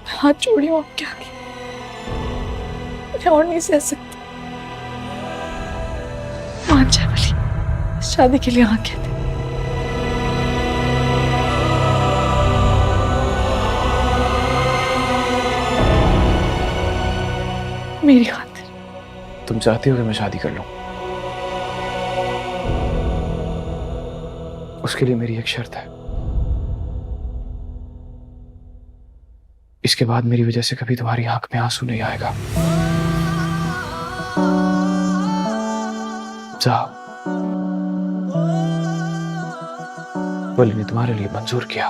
हाथ जोड़ी हूँ आपके आगे, मुझे और नहीं सह सकती। मान जाए वली, शादी के लिए हाँ कहते। मेरी खातिर। तुम चाहती हो कि मैं शादी कर लूं? उसके लिए मेरी एक शर्त है। इसके बाद मेरी वजह से कभी तुम्हारी आंख में आंसू नहीं आएगा। जाओ। वली ने तुम्हारे लिए मंजूर किया।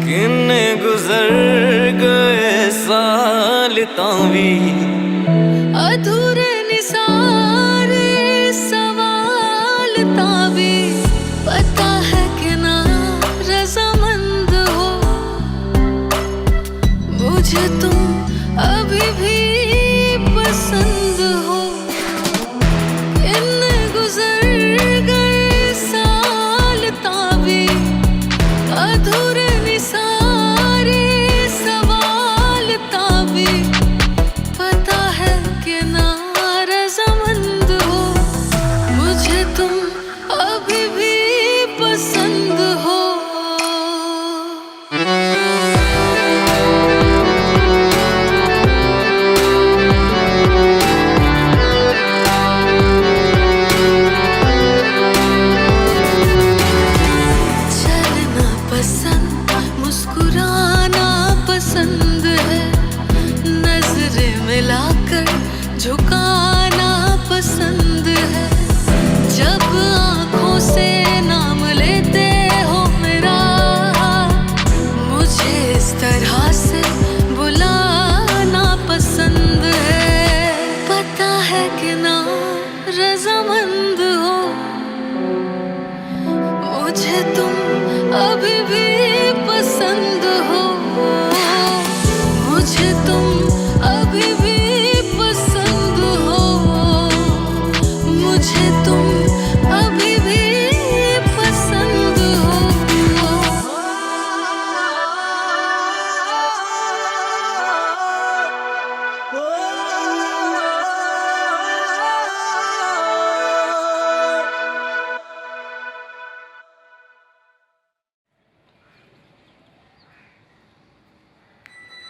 किन्ने गुजर गए साल तावी अधूरे निसारे सवाल तावी पता है कि ना रज़ामंद हो मुझे तुम अभी भी पसंद हो। किन्ने गुजर गए साल तावी अधूरे निसारे सवाल तावी पता है कि ना रज़ामंद हो मुझे तुम अभी भी पसंद हो। चलना पसंद मुस्कुराना पसंद है नजरें मिलाकर झुकाना पसंद है जब आंखों से नाम लेते हो मेरा मुझे इस तरह से बुलाना पसंद है। पता है कि ना रज़ामंद हो मुझे तुम अभी भी पसंद हो मुझे तुम अभी भी पसंद हो मुझे तुम अभी भी पसंद हो।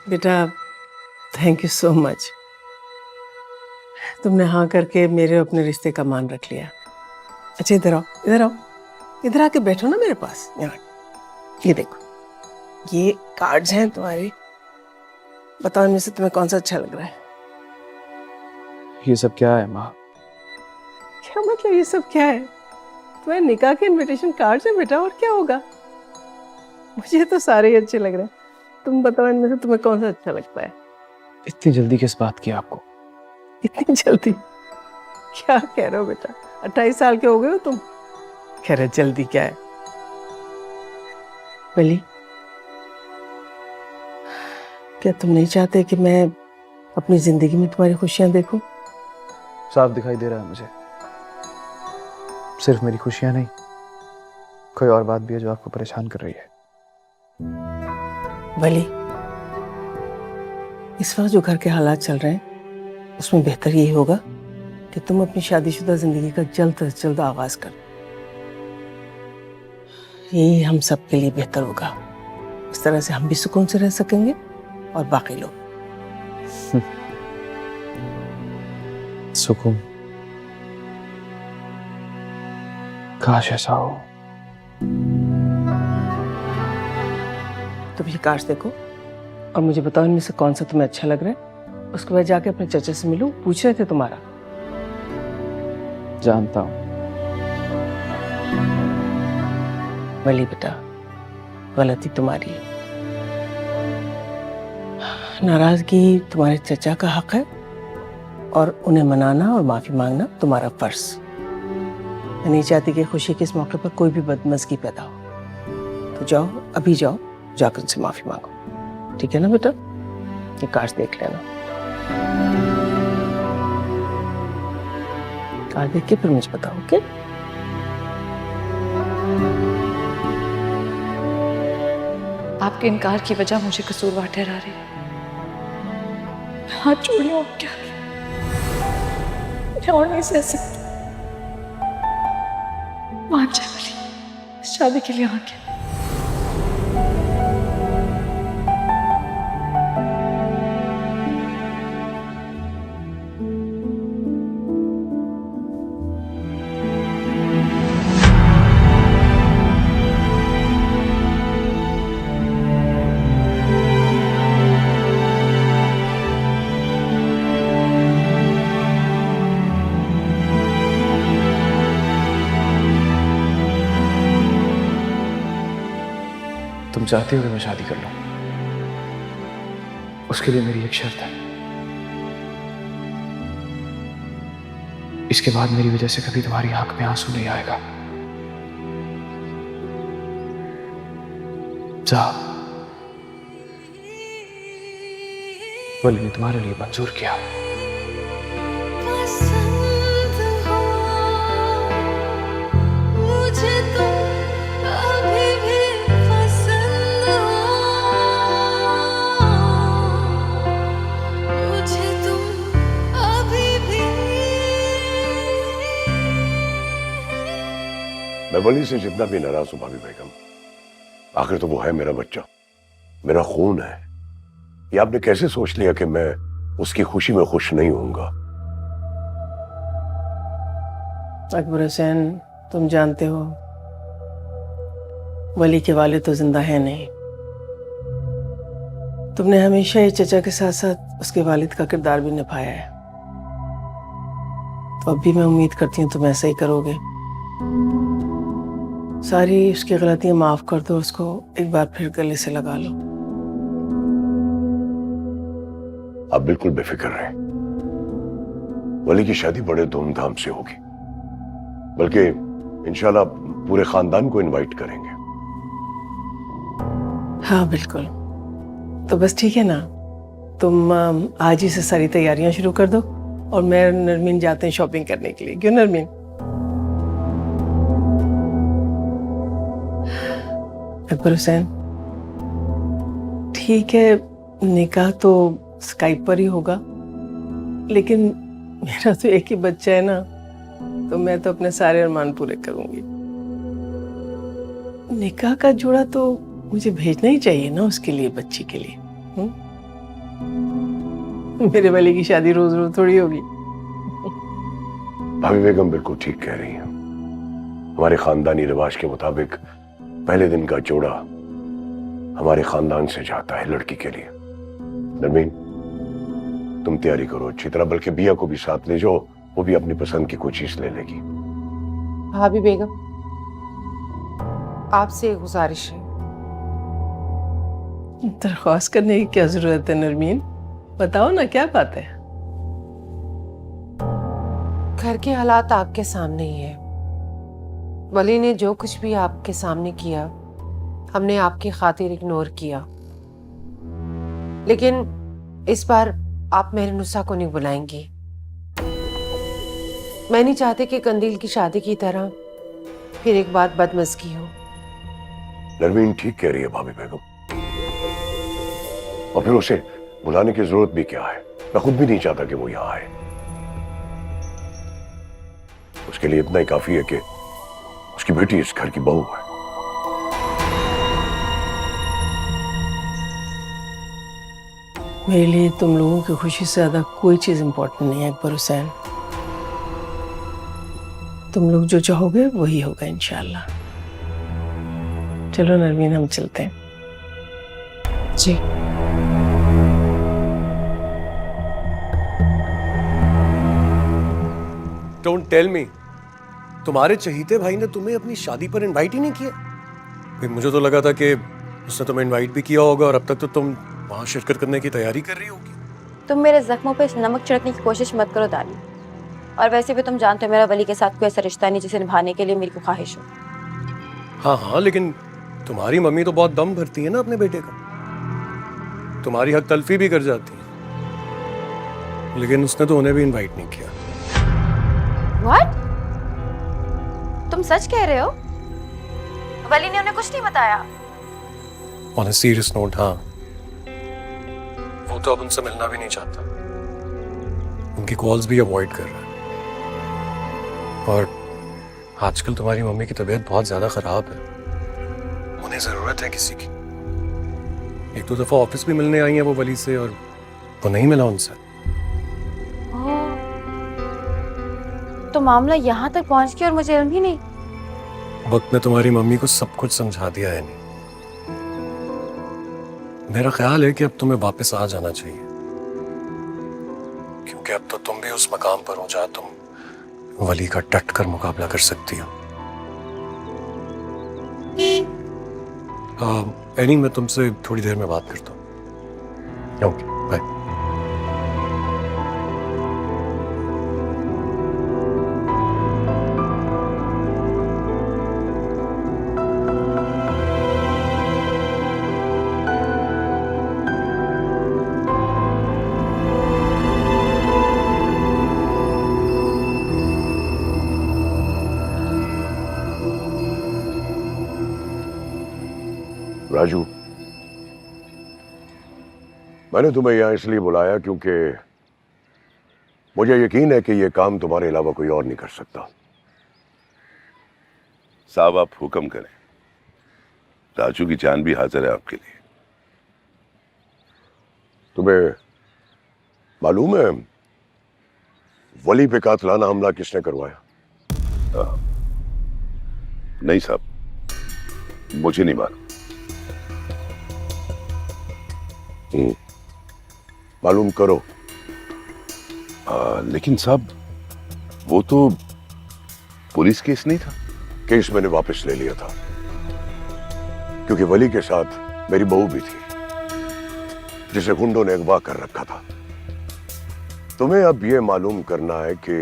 बेटा थैंक यू सो मच। तुमने हाँ करके मेरे अपने रिश्ते का मान रख लिया। अच्छा इधर आओ इधर आओ इधर आके बैठो ना मेरे पास। यहाँ ये देखो ये कार्ड्स हैं तुम्हारे। बताओ इनमें से तुम्हें कौन सा अच्छा लग रहा है? ये सब क्या है माँ? क्या मतलब ये सब क्या है? तुम्हारे निकाह के इनविटेशन कार्ड्स हैं बेटा, और क्या होगा? मुझे तो सारे ही अच्छे लग रहे हैं। तुम बताओ इनमें से तुम्हें कौन सा अच्छा लगता है? इतनी जल्दी किस बात की आपको? इतनी जल्दी क्या कह रहे हो बेटा? 28 साल के हो गए हो तुम, कह रहे जल्दी क्या है? बली क्या तुम नहीं चाहते कि मैं अपनी जिंदगी में तुम्हारी खुशियां देखूं? साफ दिखाई दे रहा है मुझे। सिर्फ मेरी खुशियां नहीं, कोई और बात भी है जो आपको परेशान कर रही है। बली इस वक्त जो घर के हालात चल रहे हैं उसमें बेहतर यही होगा कि तुम अपनी शादीशुदा जिंदगी का जल्द से जल्द आगाज कर। यही हम सब के लिए बेहतर होगा। इस तरह से हम भी सुकून से रह सकेंगे और बाकी लोग। सुकून? काश ऐसा हो। तुम ये कार्ड्स देखो और मुझे बताओ इनमें से कौन सा तुम्हें अच्छा लग रहा है। उसके बाद जाके अपने चाचा से मिलो, पूछ रहे थे तुम्हारा। जानता हूं। वली बेटा गलती तुम्हारी है। नाराजगी तुम्हारे चचा का हक है और उन्हें मनाना और माफी मांगना तुम्हारा फर्ज। मैं नहीं चाहती कि खुशी के इस मौके पर कोई भी बदमज़गी पैदा हो। तो जाओ अभी जाओ, जाकर उनसे माफी मांगो, ठीक है ना बेटा? ये कार्ड देख लेना। कार्ड देख के फिर मुझे बताओ, ओके? आपके इनकार की वजह मुझे कसूरवार ठहरा रही है। हाथ जोड़ लो आपके आगे, मैं और नहीं सह सकती। मान जाए वली, शादी के लिए आके। तुम चाहती हो कि मैं शादी कर लूं? उसके लिए मेरी एक शर्त है। इसके बाद मेरी वजह से कभी तुम्हारी आंख में आंसू नहीं आएगा। जा, वली ने तुम्हारे लिए मंजूर किया। पसंद हो मुझे तुम अभी भी पसंद हो मुझे तुम अभी भी। मैं वली से जितना भी नाराज हूं भाभी बेगम, आखिर तो वो है मेरा बच्चा, मेरा खून है। ये आपने कैसे सोच लिया कि मैं उसकी खुशी में खुश नहीं होऊंगा? अकबर हुसैन, तुम जानते हो वली के वालिद तो जिंदा है नहीं। तुमने हमेशा ही चचा के साथ साथ उसके वालिद का किरदार भी निभाया है, तो अब भी मैं उम्मीद करती हूँ तुम ऐसा ही करोगे। सारी उसकी गलतियां माफ कर दो, उसको एक बार फिर गले से लगा लो। आप बिल्कुल बेफिक्र रहें, वली की शादी बड़े धूमधाम से होगी, बल्कि इंशाल्लाह पूरे खानदान को इनवाइट करेंगे। हाँ बिल्कुल, तो बस ठीक है ना, तुम आज ही से सारी तैयारियां शुरू कर दो और मैं नरमीन जाते हैं शॉपिंग करने के लिए। क्यों नरमीन? अकबर हुसैन, ठीक है निकाह तो स्काइप पर ही होगा, लेकिन मेरा तो एक ही बच्चा है ना, तो मैं तो अपने सारे अरमान पूरे करूंगी। निकाह का जोड़ा तो मुझे भेजना ही चाहिए ना उसके लिए, बच्ची के लिए। मेरे वाले की शादी रोज रोज थोड़ी होगी। भाभी बेगम बिल्कुल ठीक कह रही हैं। हमारे खानदानी रिवाज के मुताबिक पहले दिन का जोड़ा हमारे खानदान से जाता है लड़की के लिए। नरमीन, तुम तैयारी करो अच्छी तरह, बल्कि बिया को भी साथ ले जाओ, वो भी अपनी पसंद की कोई चीज ले लेगी। भाभी बेगम, आपसे एक गुजारिश है। दरख्वास्त करने की क्या जरूरत है नरमीन? बताओ ना, क्या बात है? घर के हालात आपके सामने ही है। वली ने जो कुछ भी आपके सामने किया, हमने आपकी खातिर इग्नोर किया, लेकिन इस बार आप मेरे नुसा को नहीं बुलाएंगी। मैं नहीं चाहती कि कंदील की शादी की तरह फिर एक बार बदमज़गी हो। नरमीन ठीक कह रही है भाभी बेगम, और फिर उसे बुलाने की जरूरत भी क्या है? मैं खुद भी नहीं चाहता कि वो यहां आए। उसके लिए इतना ही काफी है कि उसकी बेटी इस घर की बहू है। मेरे लिए तुम लोगों की खुशी से ज्यादा कोई चीज इंपॉर्टेंट नहीं है अकबर हुसैन। तुम लोग जो चाहोगे वही होगा इंशाल्लाह। चलो नरमीन, हम चलते हैं। जी। डोंट टेल मी, तुम्हारे चहीते भाई ने तुम्हें अपनी शादी पर इनवाइट ही नहीं किया? भाई मुझे तो लगा था कि उसने तुम्हें इनवाइट भी किया होगा और अब तक तो तुम वहां शिरकत करने की तैयारी कर रही होगी। तुम मेरे जख्मों पे नमक छिड़कने की कोशिश मत करो दादी। और वैसे भी तुम जानते हो मेरा वली के साथ कोई ऐसा रिश्ता नहीं जिसे निभाने के लिए मेरी को ख्वाहिश हो। हाँ हाँ, लेकिन तुम्हारी मम्मी तो बहुत दम भरती है ना अपने बेटे का, तुम्हारी हक तलफी भी कर जाती है, लेकिन उसने तो उन्हें भी इनवाइट नहीं किया। What? तुम सच कह रहे हो? वली ने उन्हें कुछ नहीं बताया? ऑन अ सीरियस नोट, हाँ, वो तो अब उनसे मिलना भी नहीं चाहता, उनकी कॉल्स भी अवॉइड कर रहा है। और आजकल तुम्हारी मम्मी की तबीयत बहुत ज्यादा खराब है, उन्हें जरूरत है किसी की। एक दो दफा ऑफिस भी मिलने आई है वो वली से, और वो नहीं मिला उनसे। तो मामला यहाँ तक पहुँच गया और मुझे इल्म ही नहीं। वक्त ने तुम्हारी मम्मी को सब कुछ समझा दिया है। नहीं, मेरा ख्याल है कि अब तुम्हें वापस आ जाना चाहिए, क्योंकि अब तो तुम भी उस मकाम पर हो जहां तुम वली का डट कर मुकाबला कर सकती हो। एनी, मैं तुमसे थोड़ी देर में बात करता हूँ। Okay, bye. राजू, मैंने तुम्हें यहां इसलिए बुलाया क्योंकि मुझे यकीन है कि यह काम तुम्हारे अलावा कोई और नहीं कर सकता। साहब, आप हुक्म करें, राजू की जान भी हाजिर है आपके लिए। तुम्हें मालूम है वली पे कातलाना हमला किसने करवाया? नहीं साहब, मुझे नहीं मालूम। मालूम करो। लेकिन साहब, वो तो पुलिस केस नहीं था। केस मैंने वापस ले लिया था, क्योंकि वली के साथ मेरी बहू भी थी, जिसे गुंडों ने अगवा कर रखा था। तुम्हें अब यह मालूम करना है कि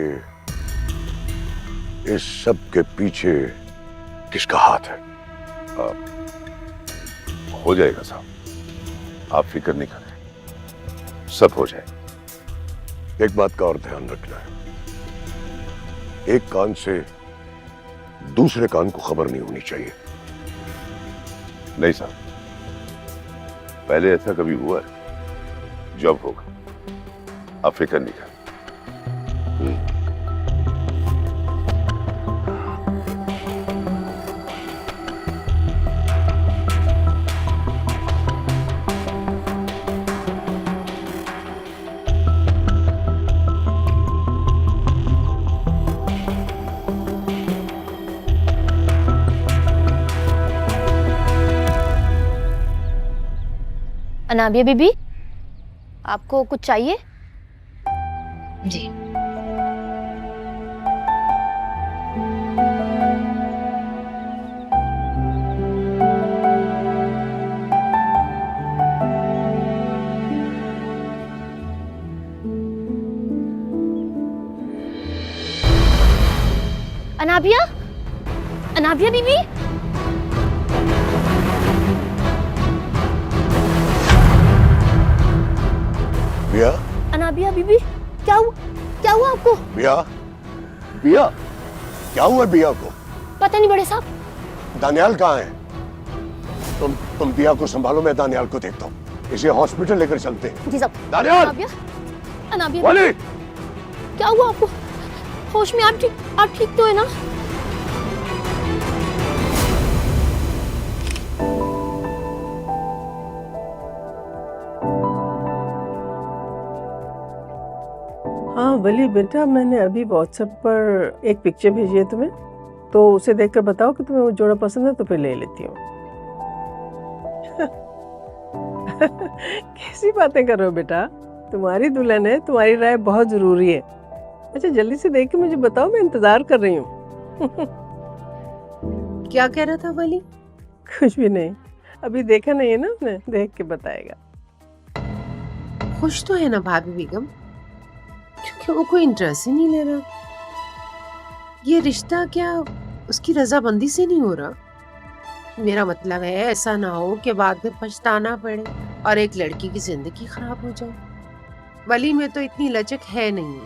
इस सब के पीछे किसका हाथ है। हो जाएगा साहब, आप फिक्र नहीं करें, सब हो जाए। एक बात का और ध्यान रखना है, एक कान से दूसरे कान को खबर नहीं होनी चाहिए। नहीं साहब, पहले ऐसा कभी हुआ है, जब होगा, आप फिक्र नहीं करें। अनाबिया बीबी, आपको कुछ चाहिए? जी। अनाबिया, अनाबिया बीबी, बिया, अनाबिया बीबी, क्या हुआ आपको? बिया, बिया, क्या हुआ बिया को? पता नहीं बड़े साहब। दानियाल कहाँ है? तुम बिया को संभालो, मैं दानियाल को देखता हूँ। इसे हॉस्पिटल लेकर चलते हैं। जी साहब। दानियाल! अनाबिया, वली! क्या हुआ आपको? होश में? आप ठीक तो है ना? हाँ वली बेटा, मैंने अभी व्हाट्सएप पर एक पिक्चर भेजी है तुम्हें, तो उसे देखकर बताओ कि तुम्हें वो जोड़ा पसंद है तो फिर ले लेती हूँ। कैसी बातें कर रहे हो बेटा, तुम्हारी दुल्हन है, तुम्हारी राय बहुत जरूरी है। अच्छा जल्दी से देख के मुझे बताओ, मैं इंतजार कर रही हूँ। क्या कह रहा था वली? कुछ भी नहीं, अभी देखा नहीं है ना उसने, देख के बताएगा। खुश तो है ना भाभी बेगम, क्योंकि वो कोई इंटरेस्ट ही नहीं ले रहा। ये रिश्ता क्या उसकी रजामंदी से नहीं हो रहा? मेरा मतलब है ऐसा ना हो कि बाद में पछताना पड़े और एक लड़की की जिंदगी खराब हो जाए। वली में तो इतनी लचक है नहीं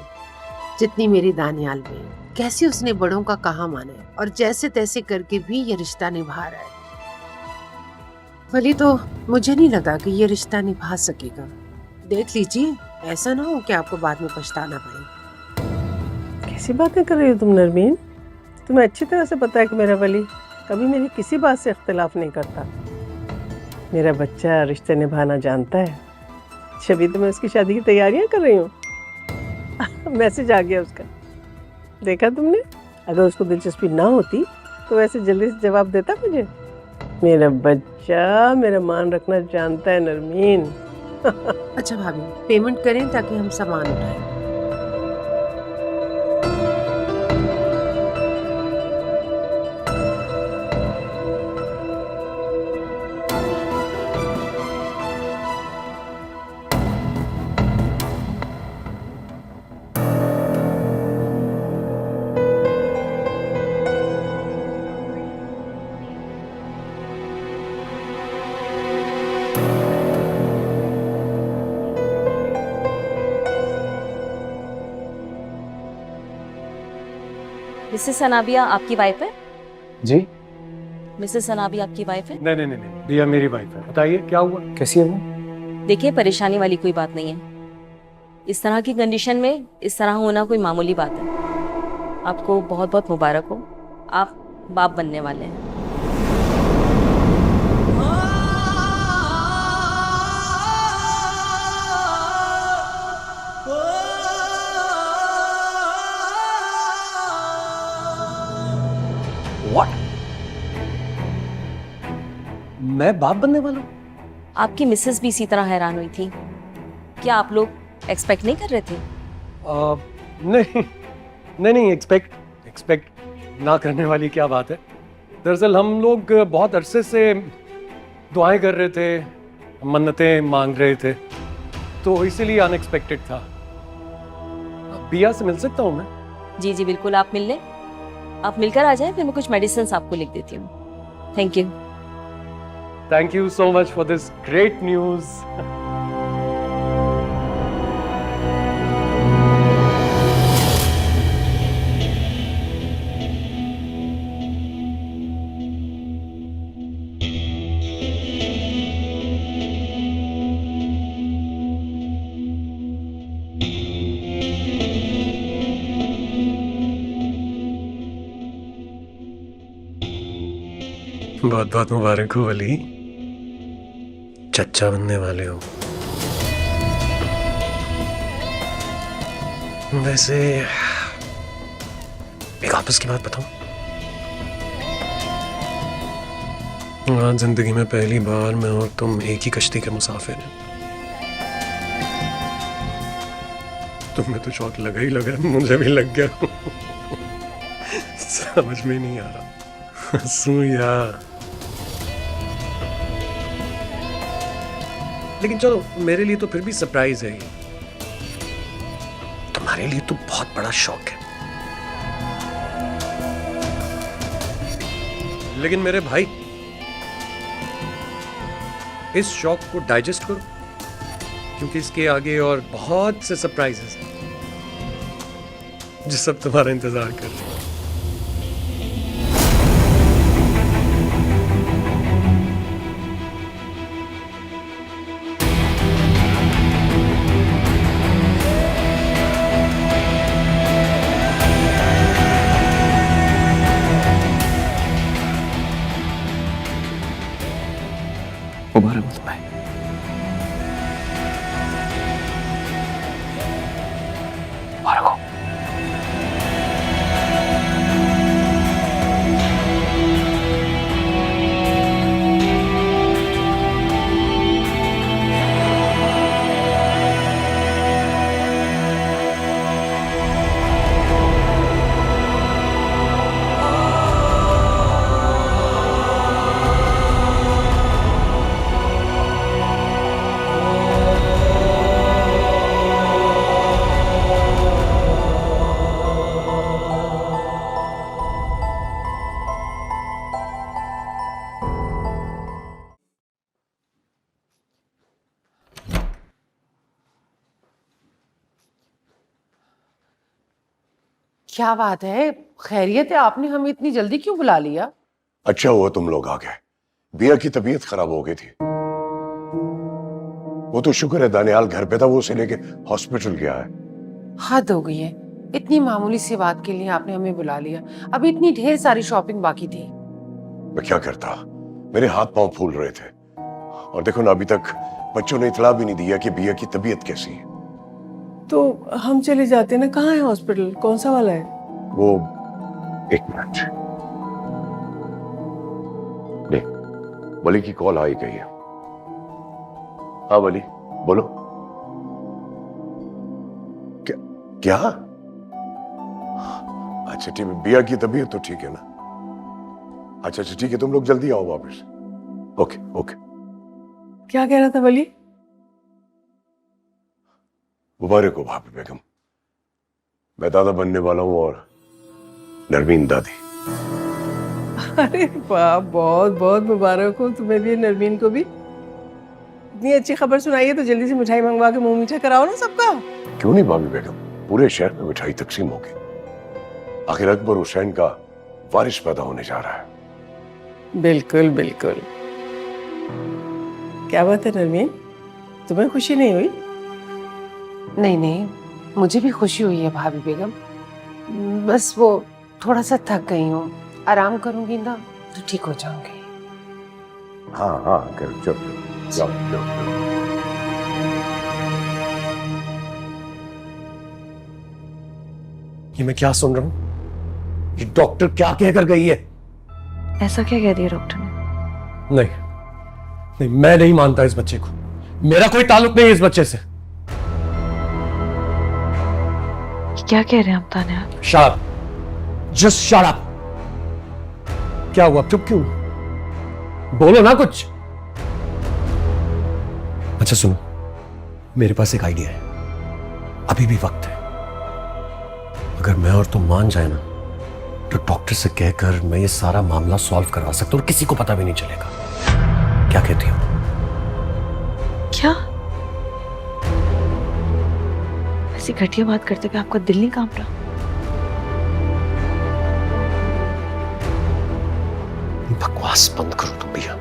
जितनी मेरी दानियाल में। कैसे उसने बड़ों का कहा माना है और जैसे तैसे करके भी ये रिश्ता निभा रहा है। वली तो मुझे नहीं लगा कि ये रिश्ता निभा सकेगा। देख लीजिए, ऐसा ना हो कि आपको बाद में पछताना पड़े। कैसी बातें कर रही हो तुम नरमीन? तुम्हें अच्छी तरह से पता है कि मेरा वली कभी मेरी किसी बात से इख्तिलाफ नहीं करता। मेरा बच्चा रिश्ते निभाना जानता है। अभी तो मैं उसकी शादी की तैयारियां कर रही हूँ। मैसेज आ गया उसका, देखा तुमने? अगर उसको दिलचस्पी ना होती तो वैसे जल्दी से जवाब देता मुझे। मेरा बच्चा मेरा मान रखना जानता है नरमीन। अच्छा भाभी, पेमेंट करें ताकि हम सामान उठाएं। मिसेस सनाबिया आपकी वाइफ है? जी? मिसेस सनाबिया आपकी वाइफ है? नहीं नहीं नहीं नहीं, दिया मेरी वाइफ है। बताइए क्या हुआ? कैसी है वो? देखिए, परेशानी वाली कोई बात नहीं है। इस तरह की कंडीशन में इस तरह होना कोई मामूली बात है। आपको बहुत बहुत मुबारक हो, आप बाप बनने वाले हैं। What? मैं बाप बनने वाला हूँ? आपकी मिसेस भी इसी तरह हैरान हुई थी। क्या आप लोग एक्सपेक्ट नहीं कर रहे थे? नहीं नहीं नहीं, एक्सपेक्ट ना करने वाली क्या बात है। दरअसल हम लोग बहुत अरसे से दुआएं कर रहे थे, मन्नतें मांग रहे थे, तो इसीलिए अनएक्सपेक्टेड था। बिया से मिल सकता हूँ मैं? जी जी बिल्कुल, आप मिल लें। आप मिलकर आ जाएं, फिर मैं कुछ मेडिसिन आपको लिख देती हूँ। Thank you. Thank you so much for this great news. बहुत बहुत मुबारक हो वली, चच्चा बनने वाले हो। वैसे एक आपस की बात बताऊं, आज जिंदगी में पहली बार मैं और तुम एक ही कश्ती के मुसाफिर हैं। तुम्हें तो शौक लगा ही लगा, मुझे भी लग गया। समझ में नहीं आ रहा हंसूं या, लेकिन चलो मेरे लिए तो फिर भी सरप्राइज है ये। तुम्हारे लिए तो बहुत बड़ा शौक है। लेकिन मेरे भाई, इस शौक को डाइजेस्ट करो, क्योंकि इसके आगे और बहुत से सरप्राइजेस हैं जो सब तुम्हारा इंतजार कर रहे हैं। मुबारक हो तुम्हें। मुबारक हो। क्या बात है, खैरियत है? आपने हमें इतनी जल्दी क्यों बुला लिया? अच्छा हुआ तुम लोग आ गए। बिया की तबीयत खराब हो गई थी। वो तो शुक्र है दानियाल घर पे था, वो उसे लेके हॉस्पिटल गया है। हद हो गई है, इतनी मामूली सी बात के लिए आपने हमें बुला लिया। अभी इतनी ढेर सारी शॉपिंग बाकी थी। मैं क्या करता, मेरे हाथ पांव फूल रहे थे। और देखो ना, अभी तक बच्चों ने इतला भी नहीं दिया कि बिया की तबीयत कैसी है। तो हम चले जाते ना, कहाँ है हॉस्पिटल, कौन सा वाला है? वो 1 मिनट, देख वली की कॉल आई गई है। हाँ वली, बोलो। क्या? अच्छा ठीक है, बिया की तबीयत तो ठीक है ना? अच्छा ठीक है, तुम लोग जल्दी आओ वापस। Okay okay. क्या कह रहा था वली? मुबारक हो भाभी बेगम, मैं दादा बनने वाला हूँ और नरमीन दादी। अरे वाह, बहुत बहुत मुबारक हो तुम्हें भी, नरमीन को भी। इतनी अच्छी खबर सुनाई है तो जल्दी से मिठाई मंगवा के मुंह मीठा कराओ ना सबका। क्यों नहीं भाभी बेगम, पूरे शहर में मिठाई तकसीम होगी। आखिर अकबर हुसैन का वारिस पैदा होने जा रहा है। बिल्कुल बिल्कुल। क्या बात है नरमीन, तुम्हें खुशी नहीं हुई? नहीं नहीं, मुझे भी खुशी हुई है भाभी बेगम। बस वो थोड़ा सा थक गई हूँ, आराम करूंगी ना तो ठीक हो जाऊंगी। हाँ हाँ कर, चलो जाओ जाओ। ये मैं क्या सुन रहा हूं? ये डॉक्टर क्या कहकर गई है? ऐसा क्या कह दिया डॉक्टर ने? नहीं नहीं, मैं नहीं मानता इस बच्चे को। मेरा कोई ताल्लुक नहीं है इस बच्चे से। क्या कह रहे हैं आप Daniyal? Shut up, just shut up. क्या हुआ, चुप क्यों? बोलो ना कुछ। अच्छा सुनो, मेरे पास एक आइडिया है, अभी भी वक्त है। अगर मैं और तुम मान जाए ना तो डॉक्टर से कहकर मैं ये सारा मामला सॉल्व करवा सकता हूं और किसी को पता भी नहीं चलेगा। क्या कहती हो? क्या ऐसी घटिया बात करते हुए आपका दिल नहीं कांप रहा? बकवास बंद करो तुम भैया।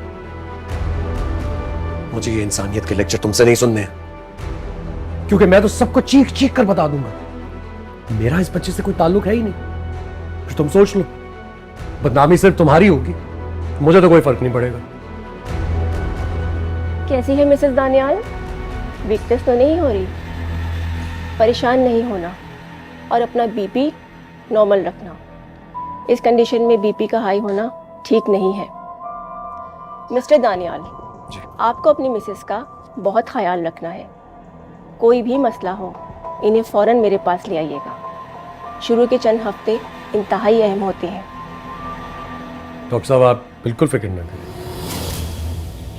मुझे ये इंसानियत के लेक्चर तुमसे नहीं सुनने हैं, क्योंकि मैं तो सबको चीख चीख कर बता दूंगा मेरा इस बच्चे से कोई ताल्लुक है ही नहीं। फिर तुम सोच लो, बदनामी सिर्फ तुम्हारी होगी, मुझे तो कोई फर्क नहीं पड़ेगा। कैसी है मिसेस दानियाल? वीकनेस तो नहीं हो रही? परेशान नहीं होना और अपना बीपी नॉर्मल रखना। इस कंडीशन में बीपी का हाई होना ठीक नहीं है। मिस्टर दानियाल, आपको अपनी मिसेस का बहुत ख्याल रखना है। कोई भी मसला हो, इन्हें फ़ौरन मेरे पास ले आइएगा। शुरू के चंद हफ्ते इंतहाई अहम होते हैं। डॉक्टर साहब आप बिल्कुल फिक्र न करें,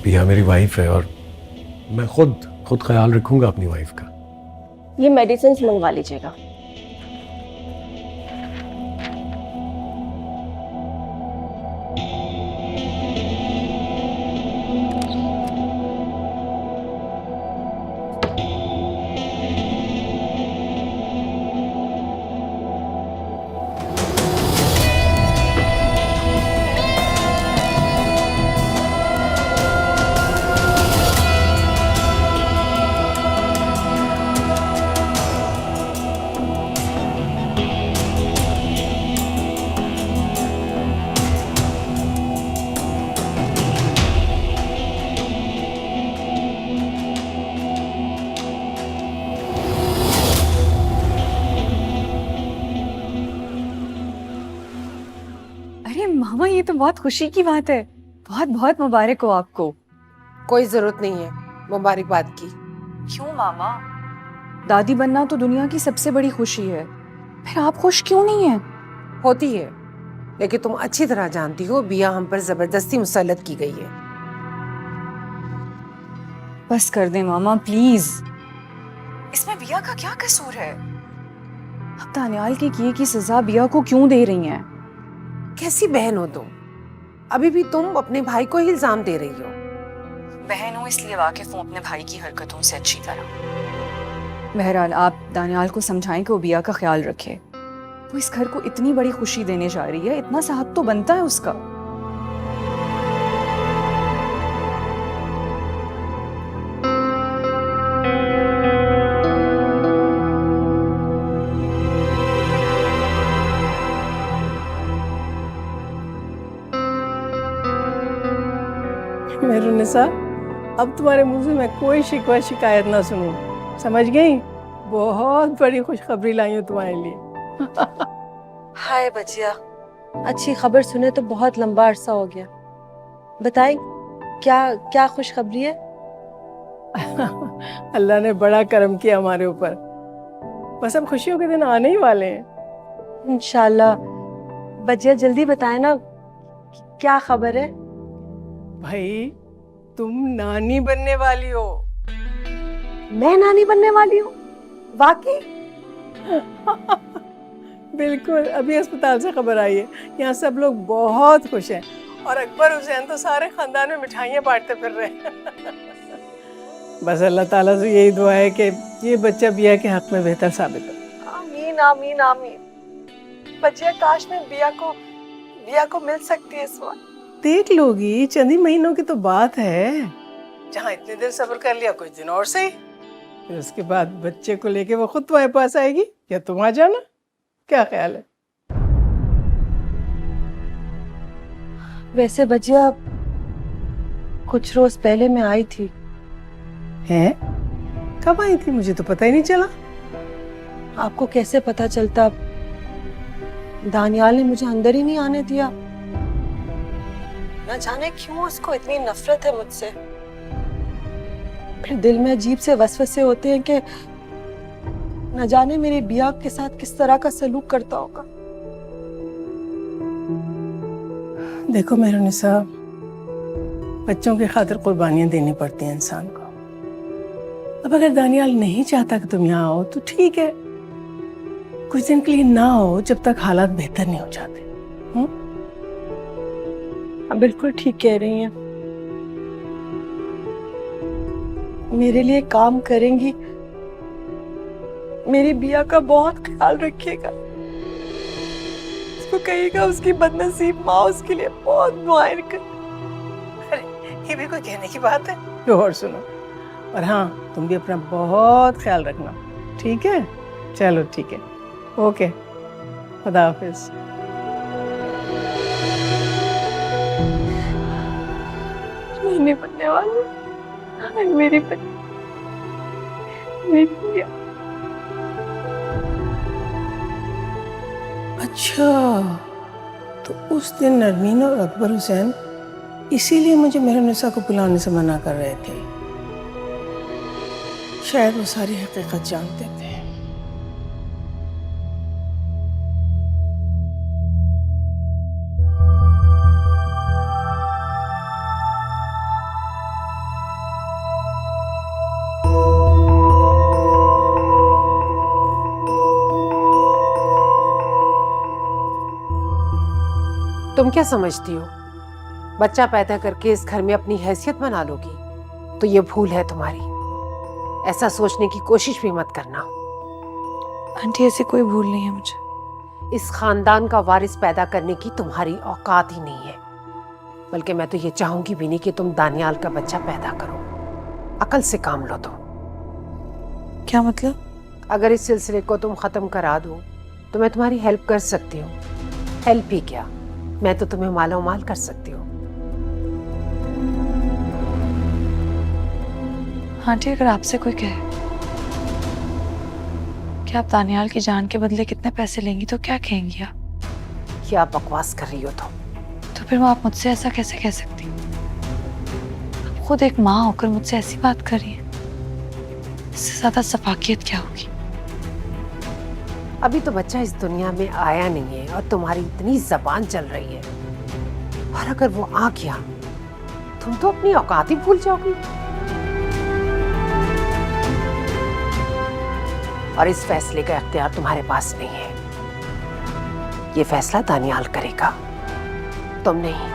पिया मेरी वाइफ है और मैं खुद ख्याल रखूंगा अपनी वाइफ का। ये मेडिसिन मंगवा लीजिएगा। अरे मामा, ये तो बहुत खुशी की बात है। बहुत बहुत मुबारक हो आपको। कोई जरूरत नहीं है मुबारकबाद की। क्यों मामा? दादी बनना तो दुनिया की सबसे बड़ी खुशी है, फिर आप खुश क्यों नहीं है? होती है, लेकिन तुम अच्छी तरह जानती हो बिया हम पर जबरदस्ती मुसल्लत की गई है। बस कर दे मामा प्लीज। इसमें बिया का क्या कसूर है? अब दानियाल के किए की सजा बिया को क्यों दे रही हैं? कैसी बहन हो तुम? अभी भी तुम अपने भाई को ही इल्जाम दे रही हो। बहन हूँ इसलिए वाकिफ हूँ अपने भाई की हरकतों से अच्छी तरह। बहरहाल आप दानियाल को समझाएं कि वो बिया का ख्याल रखे। वो इस घर को इतनी बड़ी खुशी देने जा रही है, इतना साहब तो बनता है उसका। निसा, अब तुम्हारे मुंह से मैं कोई शिकवा शिकायत ना सुनूं, समझ गई? बहुत बड़ी खुशखबरी लाई हूँ तुम्हारे लिए। हाय बचिया, अच्छी खबर सुने तो बहुत लंबा अरसा हो गया। बताएं क्या क्या खुशखबरी है? अल्लाह ने बड़ा करम किया हमारे ऊपर। बस अब खुशियों के दिन आने ही वाले हैं। इंशाल्लाह। बचिया जल्दी बताएं ना, क्या खबर है? भाई तुम नानी बनने वाली हो। मैं नानी बनने वाली हूँ? वाकई? बिल्कुल, अभी अस्पताल से खबर आई है। यहाँ सब लोग बहुत खुश हैं और अकबर हुसैन तो सारे खानदान में मिठाइयाँ बांटते फिर रहे हैं। बस अल्लाह ताला से यही दुआ है कि ये बच्चा बिया के हक में बेहतर साबित हो। आमीन आमीन आमीन। बचिया काश में बिया को मिल सकती है इस वक्त। देख लोगी, चंद ही महीनों की तो बात है। जहाँ इतने दिन सब्र कर लिया, कुछ दिन और सही। फिर उसके बाद बच्चे को लेके वो खुद तुम्हारे पास आएगी या तुम आ जाना। क्या ख्याल है? वैसे बचिया कुछ रोज पहले मैं आई थी। हैं? कब आई थी? मुझे तो पता ही नहीं चला। आपको कैसे पता चलता? दानियाल ने मुझे अंदर ही नहीं आने दिया। न जाने क्यों उसको इतनी नफरत है मुझसे। फिर दिल में अजीब से वसवसे होते हैं कि न जाने मेरे बिया के साथ किस तरह का सलूक करता होगा। देखो मेहरुनिसा, बच्चों की खातिर कुर्बानियां देनी पड़ती हैं इंसान को। अब अगर दानियाल नहीं चाहता कि तुम यहाँ आओ तो ठीक है, कुछ दिन के लिए ना हो जब तक हालात बेहतर नहीं हो जाते। आप बिल्कुल ठीक कह रही हैं। मेरे लिए काम करेंगी, मेरी बिया का बहुत ख्याल रखिएगा। उसको कहिएगा उसकी बदनसीब माँ उसके लिए बहुत दुआएं कर। अरे ये भी कोई कहने की बात है? लो और सुनो। और हाँ, तुम भी अपना बहुत ख्याल रखना, ठीक है? चलो ठीक है, ओके, खुदा हाफिज। नहीं बनने वाली मेरी बिया। अच्छा, तो उस दिन नरमीन और अकबर हुसैन इसीलिए मुझे मेहरुनिसा को बुलाने से मना कर रहे थे। शायद वो सारी हकीकत जानते थे। तुम क्या समझती हो, बच्चा पैदा करके इस घर में अपनी हैसियत बना लोगी? तो ये भूल है तुम्हारी। ऐसा सोचने की कोशिश भी मत करना। आंटी ऐसी कोई भूल नहीं है मुझे। इस खानदान का वारिस पैदा करने की तुम्हारी औकात ही नहीं है। बल्कि मैं तो ये चाहूंगी भी नहीं कि तुम दानियाल का बच्चा पैदा करो। अकल से काम लो। तो क्या मतलब? अगर इस सिलसिले को तुम खत्म करा दो तो मैं तुम्हारी हेल्प कर सकती हूँ। हेल्प ही क्या, मैं तो तुम्हें मालो माल कर सकती हूँ। आंटी अगर आपसे कोई कहे कि आप दानियाल की जान के बदले कितने पैसे लेंगी तो क्या कहेंगी आप? क्या बकवास कर रही हो तुम? तो फिर वो आप मुझसे ऐसा कैसे कह सकती? आप खुद एक माँ होकर मुझसे ऐसी बात कर रही हैं। इससे ज्यादा सफाकियत क्या होगी? अभी तो बच्चा इस दुनिया में आया नहीं है और तुम्हारी इतनी जबान चल रही है। और अगर वो आ गया तुम तो अपनी औकात ही भूल जाओगी। और इस फैसले का इख्तियार तुम्हारे पास नहीं है। ये फैसला दानियाल करेगा, तुम नहीं।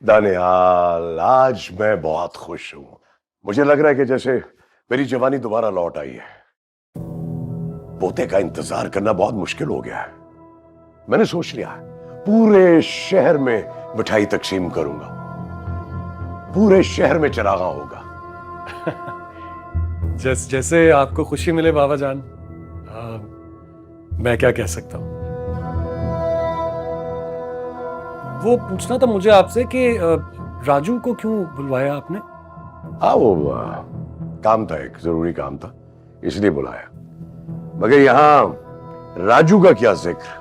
दानियाल, आज मैं बहुत खुश हूं। मुझे लग रहा है कि जैसे मेरी जवानी दोबारा लौट आई है। पोते का इंतजार करना बहुत मुश्किल हो गया है। मैंने सोच लिया है पूरे शहर में मिठाई तकसीम करूंगा, पूरे शहर में चरागा होगा। जैसे आपको खुशी मिले बाबा जान। मैं क्या कह सकता हूँ। वो पूछना था मुझे आपसे कि राजू को क्यों बुलवाया आपने? हाँ वो काम था, एक जरूरी काम था, इसलिए बुलाया। मगर यहाँ राजू का क्या जिक्र?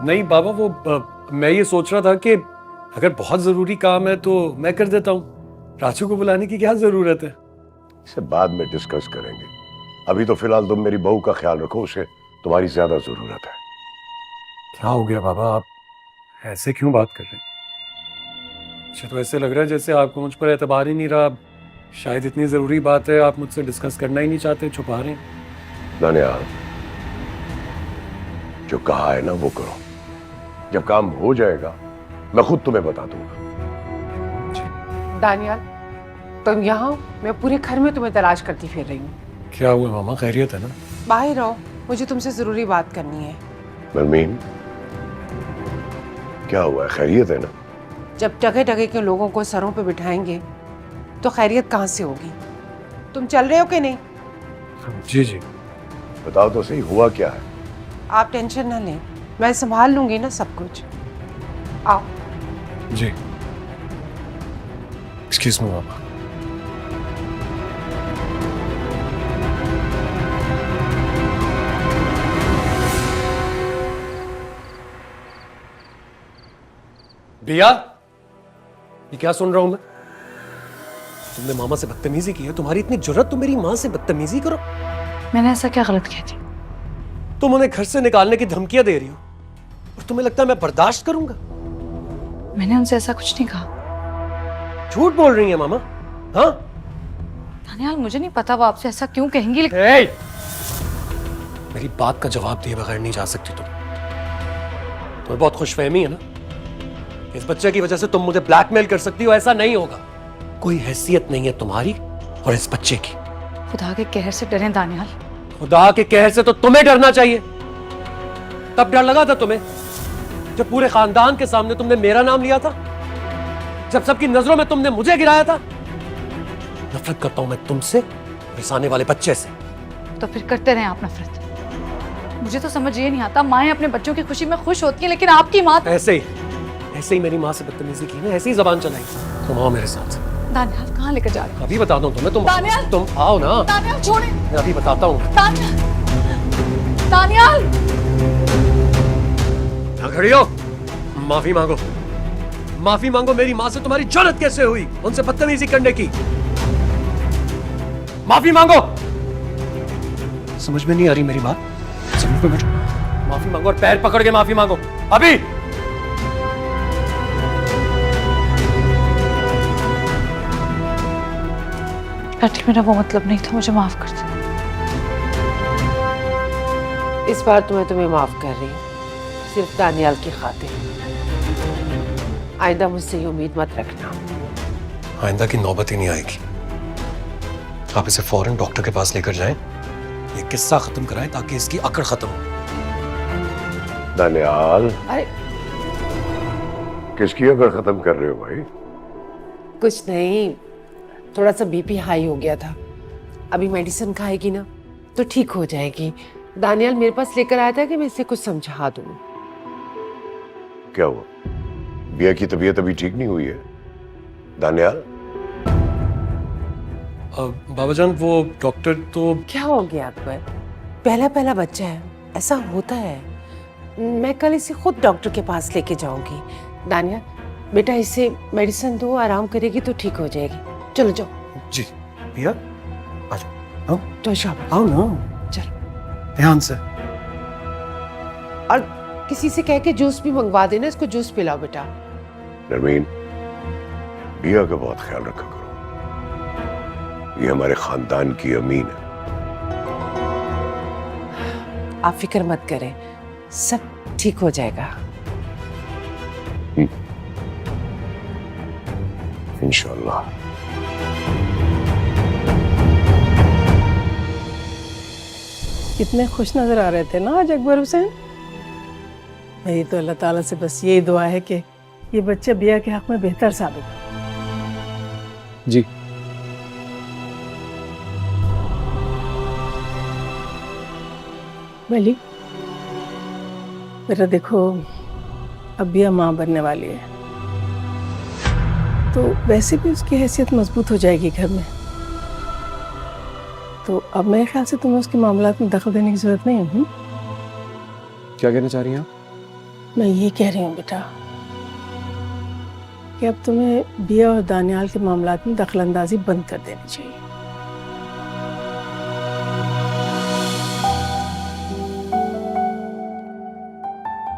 नहीं बाबा, वो मैं ये सोच रहा था कि अगर बहुत जरूरी काम है तो मैं कर देता हूँ, राजू को बुलाने की क्या जरूरत है? इसे बाद में डिस्कस करेंगे। अभी तो फिलहाल तुम मेरी बहू का ख्याल रखो, उसे तुम्हारी ज्यादा जरूरत है। क्या हो गया बाबा, आप ऐसे क्यों बात कर रहे हैं? मुझे तो ऐसे लग रहा है जैसे आपको मुझ पर एतबार ही नहीं रहा। शायद इतनी जरूरी बात है, आप मुझसे डिस्कस करना ही नहीं चाहते, छुपा रहे हैं। दानियाल, जो कहा है ना वो करो। जब काम हो जाएगा मैं खुद तुम्हें बता दूंगा। दानियाल, तुम यहाँ हो? मैं पूरे घर में तुम्हें तलाश करती फिर रही हूँ। क्या हुआ मामा, खैरियत है ना? बाहर आओ, मुझे तुमसे जरूरी बात करनी है। नरमीन, क्या हुआ है? खैरियत है ना? जब टगे टगे के लोगों को सरों पे बिठाएंगे तो खैरियत कहाँ से होगी? तुम चल रहे हो कि नहीं? जी जी। बताओ तो सही, हुआ क्या है? आप टेंशन ना लें, मैं संभाल लूंगी ना सब कुछ। आओ। जी। एक्सक्यूज मी मामा। भैया, ये क्या सुन रहा हूं मैं? तुमने मामा से बदतमीजी की है? तुम्हारी इतनी जुर्रत, तुम मेरी माँ से बदतमीजी करो? मैंने ऐसा क्या गलत किया थी? तुम उन्हें घर से निकालने की धमकियां दे रही हो और तुम्हें लगता है मैं बर्दाश्त करूंगा? मैंने उनसे ऐसा कुछ नहीं कहा। झूठ बोल रही है मामा। हाँ दानियाल, मुझे नहीं पता वो आपसे ऐसा क्यों कहेंगी, लेकिन मेरी बात का जवाब दिए बगैर नहीं जा सकती तुम। तुम्हें बहुत खुशफहमी है ना? इस बच्चे की वजह से तुम मुझे ब्लैकमेल कर सकती हो? ऐसा नहीं होगा। कोई हैसियत नहीं है तुम्हारी और इस बच्चे की। खुदा के कहर से डरें दानियाल। खुदा के कहर से तो तुम्हें डरना चाहिए। तब डर लगा था तुम्हें जब पूरे खानदान के सामने तुमने मेरा नाम लिया था, जब सबकी नजरों में तुमने मुझे गिराया था। नफरत करता हूं मैं तुमसे और इस आने वाले बच्चे से। तो फिर करते रहें आप नफरत। मुझे तो समझ ये नहीं आता, माएं अपने बच्चों की खुशी में खुश होती हैं, लेकिन आपकी माँ ऐसे ही मेरी माँ से बदतमीजी की ना, ऐसे ही जबान चलाई। तुम आओ मेरे साथ। दानियाल, कहाँ लेकर जा रहे हो? अभी बताता हूँ तुम्हें। दानियाल! तुम आओ ना। दानियाल छोड़े। मैं अभी बताता हूँ। दानियाल! खड़ी हो, माफी मांगो। माफी मांगो। मेरी माँ से तुम्हारी जुर्रत कैसे हुई उनसे बदतमीजी करने की? माफी मांगो। समझ में नहीं आ रही मेरी बात? समझ में बैठो। माफी मांगो और पैर पकड़ के माफी मांगो अभी। आंटी, मेरा वो मतलब नहीं था, मुझे माफ कर दो। इस बार तो मैं तुम्हें माफ कर रही हूँ, सिर्फ दानियाल की खातिर। आइंदा मुझसे ये उम्मीद मत रखना। आइंदा की नौबत ही नहीं आएगी। आप इसे फौरन डॉक्टर के पास लेकर जाएं, ये किस्सा खत्म कराएं ताकि इसकी अकड़ खत्म हो। दानियाल, अरे किसकी अकड़ खत्म कर रहे हो भाई? कुछ नहीं, थोड़ा सा बीपी हाई हो गया था। अभी मेडिसिन खाएगी ना तो ठीक हो जाएगी। दानियाल मेरे पास लेकर आया था कि मैं इसे कुछ समझा दूं। क्या हुआ? बिया की तबीयत अभी ठीक नहीं हुई है? दानियाल, बाबा जान, वो डॉक्टर तो क्या हो गया अकबर? पहला पहला बच्चा है, ऐसा होता है। मैं कल इसे खुद डॉक्टर के पास लेके जाऊंगी। दानियाल बेटा, इसे मेडिसिन दो, आराम करेगी तो ठीक हो जाएगी। चलो जाओ। जी भैया, आ जाओ। आओ तो शाबाश, आओ ना, चल। ध्यान से। और किसी से कह के जूस भी मंगवा देना, इसको जूस पिलाओ बेटा। नरमीन, बिया का बहुत ख्याल रखा करो। ये हमारे खानदान की अमीन है। आप फिक्र मत करें, सब ठीक हो जाएगा। इंशाअल्लाह। कितने खुश नजर आ रहे थे ना आज अकबर हुसैन। मेरी तो अल्लाह ताला से बस यही दुआ है कि ये बच्चा बिया के हक में बेहतर साबित हो। जी वली बेटा देखो, अब बिया माँ बनने वाली है तो वैसे भी उसकी हैसियत मजबूत हो जाएगी घर में। तो अब मेरे ख्याल से तुम्हें उसके मामलात में दखल देने की जरूरत नहीं है। क्या कहना चाह रही हैं आप? मैं ये कह रही हूँ बेटा कि अब तुम्हें बिया और दानियाल के मामलात में दखल अंदाजी बंद कर देनी चाहिए।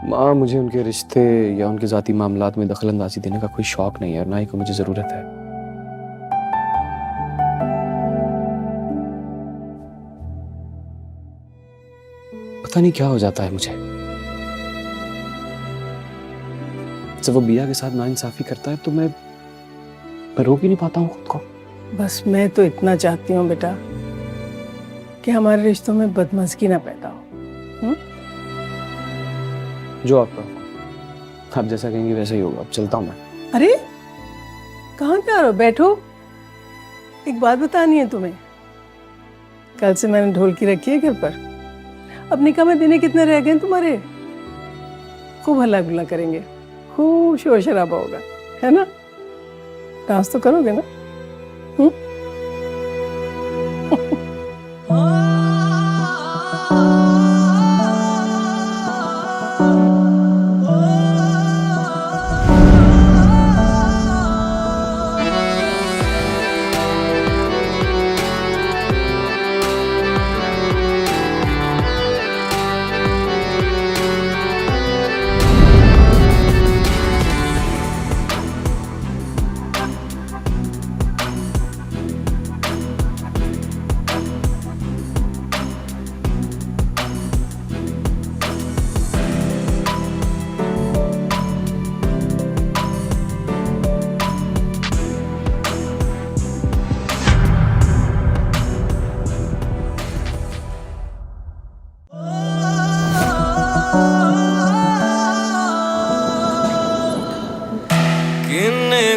माँ, मुझे उनके रिश्ते या उनके ज़ाती मामलात में दखल अंदाजी देने का कोई शौक नहीं है और ना ही कोई मुझे ज़रूरत है। पता नहीं क्या हो जाता है मुझे, जब वो बिया के साथ नाइंसाफी करता है तो मैं रोक ही नहीं पाता हूँ खुद को। बस मैं तो इतना चाहती हूँ बेटा कि हमारे रिश्तों में बदमज़गी ना पैदा हो। जो आपका, आप जैसा कहेंगे वैसा ही होगा। अब चलता हूँ मैं। अरे कहाँ पे आ रहे हो? बैठो, एक बात बतानी है तुम्हें। कल से मैंने ढोलकी रखी है घर पर। अब निकाह में दिने कितने रह गए तुम्हारे? खूब हल्ला गुल्ला करेंगे, खूब शोर शराबा होगा, है ना? डांस तो करोगे ना?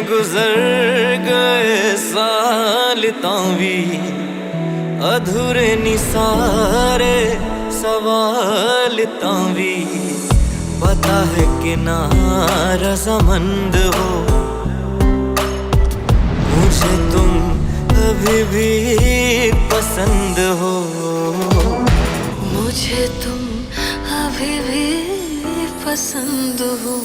गुजर गए साल तावी अधूरे निसारे सवाल तावी पता है कि ना रज़ामंद हो मुझे तुम अभी भी पसंद हो मुझे तुम अभी भी पसंद हो।